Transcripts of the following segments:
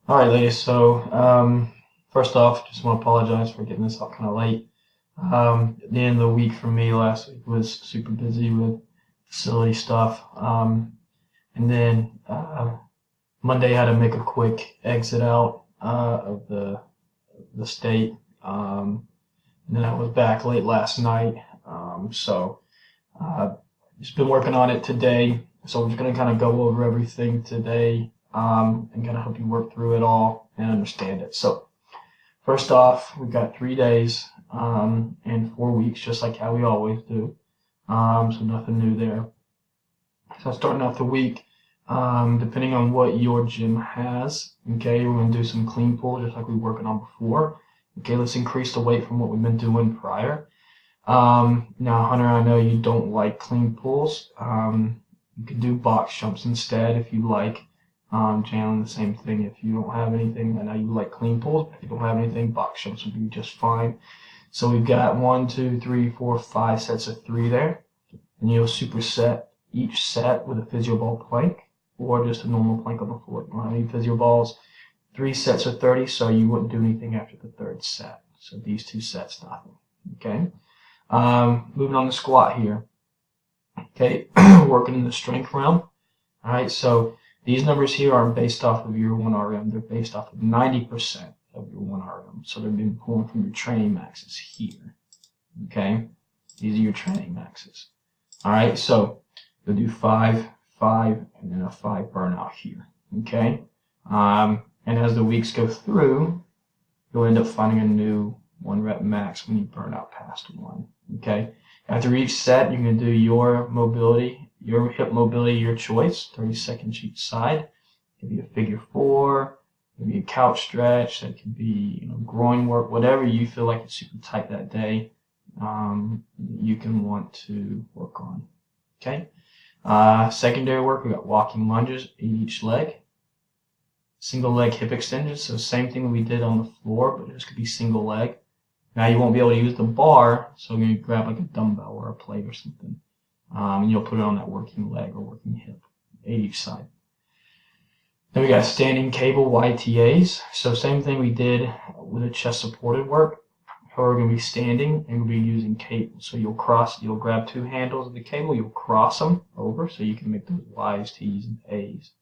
All right, ladies. So, first off, just want to apologize for getting this out kind of late. The end of the week for me last week was super busy with facility stuff. And then Monday I had to make a quick exit out of the state. And then I was back late last night. Uh, just been working on it today. So I'm just gonna kind of go over everything today, and kind of help you work through it all and understand it. So first off, we've got 3 days, and 4 weeks, just like how we always do. So nothing new there. So starting off the week, depending on what your gym has, okay, we're going to do some clean pull just like we were working on before. Okay, let's increase the weight from what we've been doing prior. Now, Hunter, I know you don't like clean pulls. You could do box jumps instead if you like. Jalen, the same thing. If you don't have anything, I know you like clean pulls, but if you don't have anything, box jumps would be just fine. So we've got 1, 2, 3, 4, 5 sets of 3 there. And you'll superset each set with a physio ball plank or just a normal plank on the floor. You don't have any physio balls. 3 sets of 30, so you wouldn't do anything after the third set. So these 2 sets, nothing. Okay. Moving on to squat here. Okay, working in the strength realm. All right, so these numbers here aren't based off of your 1RM. They're based off of 90% of your 1RM. So they're being pulled from your training maxes here. Okay, these are your training maxes. All right, so you'll do 5, 5, and then a 5 burnout here. Okay, and as the weeks go through, you'll end up finding a new 1 rep max when you burn out past 1. Okay, after each set, you can do your mobility, your hip mobility, your choice, 30 seconds each side. It could be a figure 4, it could be a couch stretch, that could be groin work, whatever you feel like it's super tight that day, you can want to work on. Okay. Secondary work, we got walking lunges in each leg. Single leg hip extensions, so same thing we did on the floor, but this could be single leg. Now you won't be able to use the bar, so you're going to grab like a dumbbell or a plate or something. And you'll put it on that working leg or working hip at each side. Then we got standing cable YTAs. So same thing we did with the chest supported work. However, we're going to be standing and we'll be using cable. So you'll grab 2 handles of the cable, you'll cross them over so you can make those Y's, T's, and A's.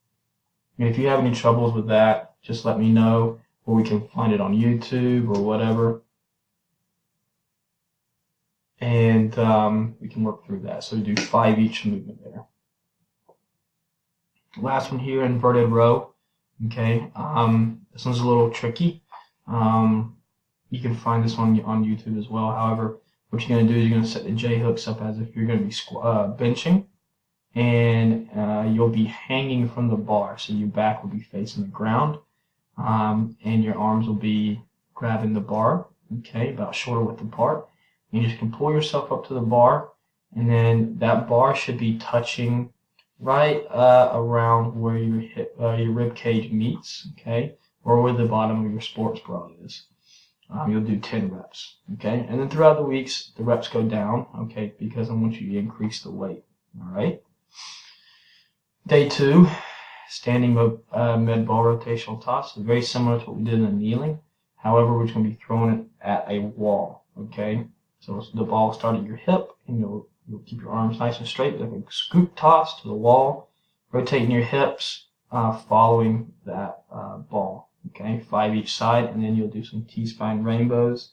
And if you have any troubles with that, just let me know, or we can find it on YouTube or whatever. And we can work through that. So we do 5 each movement there. Last one here, inverted row. Okay, this one's a little tricky. You can find this one on YouTube as well. However, what you're going to do is you're going to set the J hooks up as if you're going to be benching, and you'll be hanging from the bar. So your back will be facing the ground, and your arms will be grabbing the bar. Okay, about shoulder width apart. You just can pull yourself up to the bar, and then that bar should be touching right around where your rib cage meets, okay, or where the bottom of your sports bra is. You'll do 10 reps, okay, and then throughout the weeks the reps go down, okay, because I want you to increase the weight. All right. Day 2, standing med ball rotational toss. It's very similar to what we did in the kneeling. However, we're just going to be throwing it at a wall, okay. So the ball will start at your hip, and you'll keep your arms nice and straight, like a scoop toss to the wall, rotating your hips, following that ball. Okay, 5 each side, and then you'll do some T-spine rainbows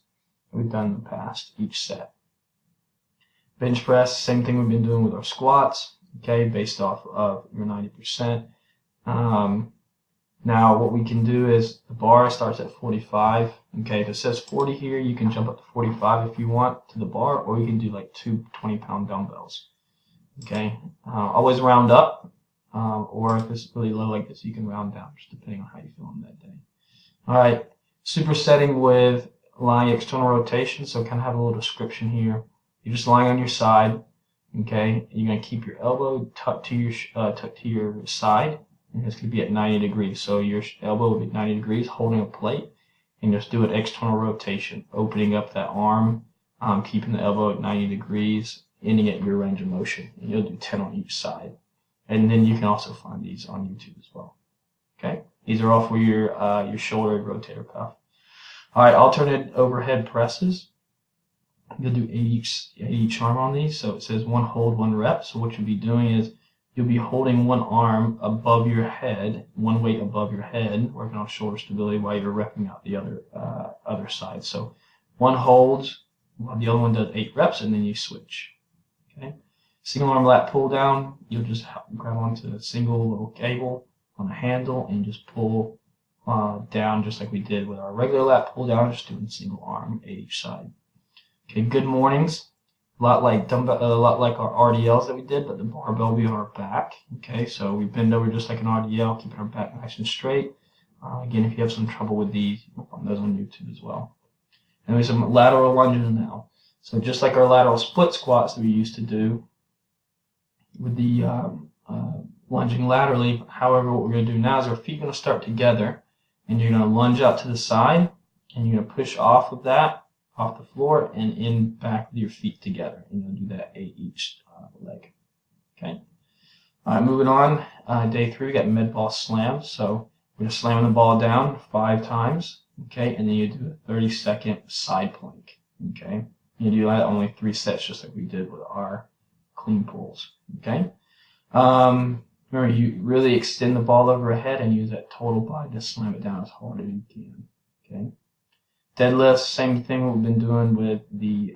that we've done in the past, each set. Bench press, same thing we've been doing with our squats, okay, based off of your 90%. Now what we can do is the bar starts at 45. Okay, if it says 40 here, you can jump up to 45 if you want to the bar, or you can do like 2 20-pound dumbbells. Okay, always round up, or if it's really low like this, you can round down, just depending on how you feel on that day. All right, supersetting with lying external rotation. So kind of have a little description here. You're just lying on your side. Okay, you're gonna keep your elbow tucked to your side. And it's going to be at 90 degrees. So your elbow will be 90 degrees, holding a plate, and just do an external rotation, opening up that arm, keeping the elbow at 90 degrees, ending at your range of motion. And you'll do 10 on each side. And then you can also find these on YouTube as well. Okay? These are all for your shoulder rotator cuff. All right, alternate overhead presses. You'll do eight each arm on these. So it says 1 hold, 1 rep. So what you'll be doing is you'll be holding one arm above your head, one weight above your head, working on shoulder stability while you're repping out the other side. So one holds, while the other one does 8 reps, and then you switch. Okay. Single arm lat pull down. You'll just grab onto a single little cable on a handle and just pull down, just like we did with our regular lat pull down, just doing single arm, 8 each side. Okay. Good mornings. A lot like our RDLs that we did, but the barbell will be on our back. Okay, so we bend over just like an RDL, keeping our back nice and straight. Again, if you have some trouble with these, you'll find those on YouTube as well. And there's some lateral lunges now. So just like our lateral split squats that we used to do with the lunging laterally, however, what we're going to do now is our feet are going to start together, and you're going to lunge out to the side, and you're going to push off of that, off the floor, and in back with your feet together. And you'll do that 8 each leg. Okay. All right, moving on. Day 3, we got med ball slam. So we're just slamming the ball down 5 times. Okay, and then you do a 30-second side plank. Okay, you do that only 3 sets, just like we did with our clean pulls. Okay. Remember, you really extend the ball overhead and use that total body to slam it down as hard as you can. Okay. Deadlifts, same thing we've been doing with the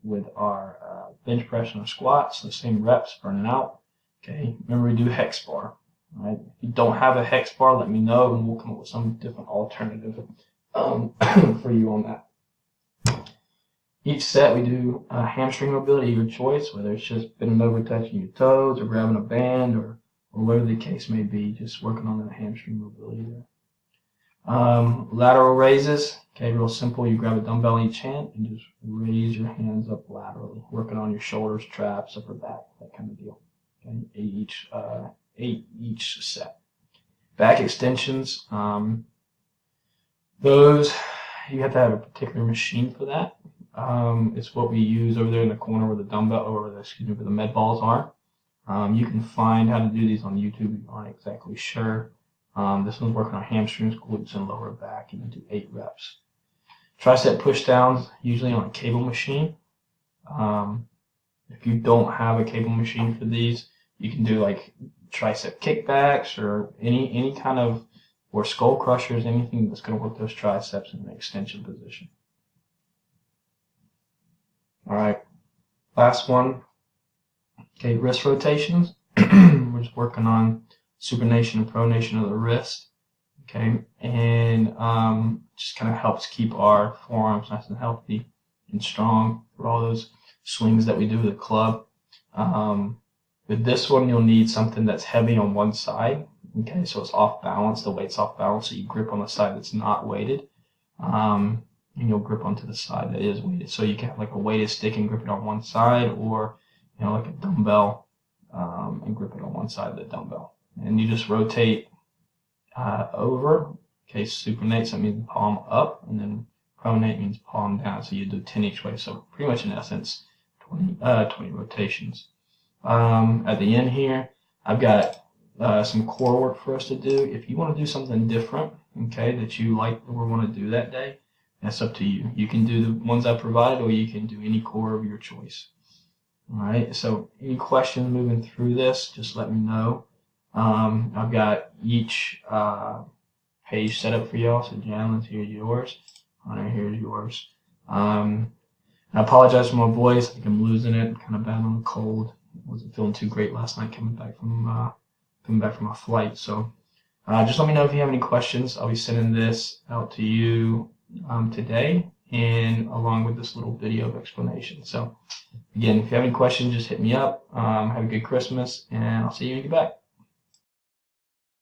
with our bench press and our squats. The same reps, burning out. Okay. Remember, we do hex bar. Right. If you don't have a hex bar, let me know, and we'll come up with some different alternative for you on that. Each set we do hamstring mobility, your choice, whether it's just bending over, touching your toes, or grabbing a band, or whatever the case may be, just working on that hamstring mobility there. Lateral raises, okay, real simple. You grab a dumbbell in each hand and just raise your hands up laterally, working on your shoulders, traps, upper back, that kind of deal. Okay, 8 each set. Back extensions, those you have to have a particular machine for that. It's what we use over there in the corner where the dumbbell, or where the med balls are. You can find how to do these on YouTube if you aren't exactly sure. This one's working on hamstrings, glutes, and lower back. You can do 8 reps. Tricep push downs, usually on a cable machine. If you don't have a cable machine for these, you can do like tricep kickbacks or any kind of, or skull crushers, anything that's going to work those triceps in an extension position. All right, last one. Okay, wrist rotations. We're just working on supination and pronation of the wrist. Okay, and just kind of helps keep our forearms nice and healthy and strong for all those swings that we do with the club. With this one, you'll need something that's heavy on one side. Okay, so it's off balance. The weight's off balance, so you grip on the side that's not weighted. And you'll grip onto the side that is weighted. So you can have like a weighted stick and grip it on one side, or like a dumbbell and grip it on one side of the dumbbell. And you just rotate over. Okay, supinate, so that means palm up, and then pronate means palm down. So you do 10 each way. So pretty much in essence, 20 rotations. At the end here, I've got some core work for us to do. If you want to do something different, okay, that you like or want to do that day, that's up to you. You can do the ones I provided, or you can do any core of your choice. All right, so any questions moving through this, just let me know. I've got each page set up for y'all. So Janelyn's, here's yours. Hunter, here's yours. I apologize for my voice. I think I'm losing it. Kind of battling a cold. Wasn't feeling too great last night coming back from my flight. So just let me know if you have any questions. I'll be sending this out to you today, and along with this little video of explanation. So again, if you have any questions, just hit me up. Have a good Christmas, and I'll see you when you get back.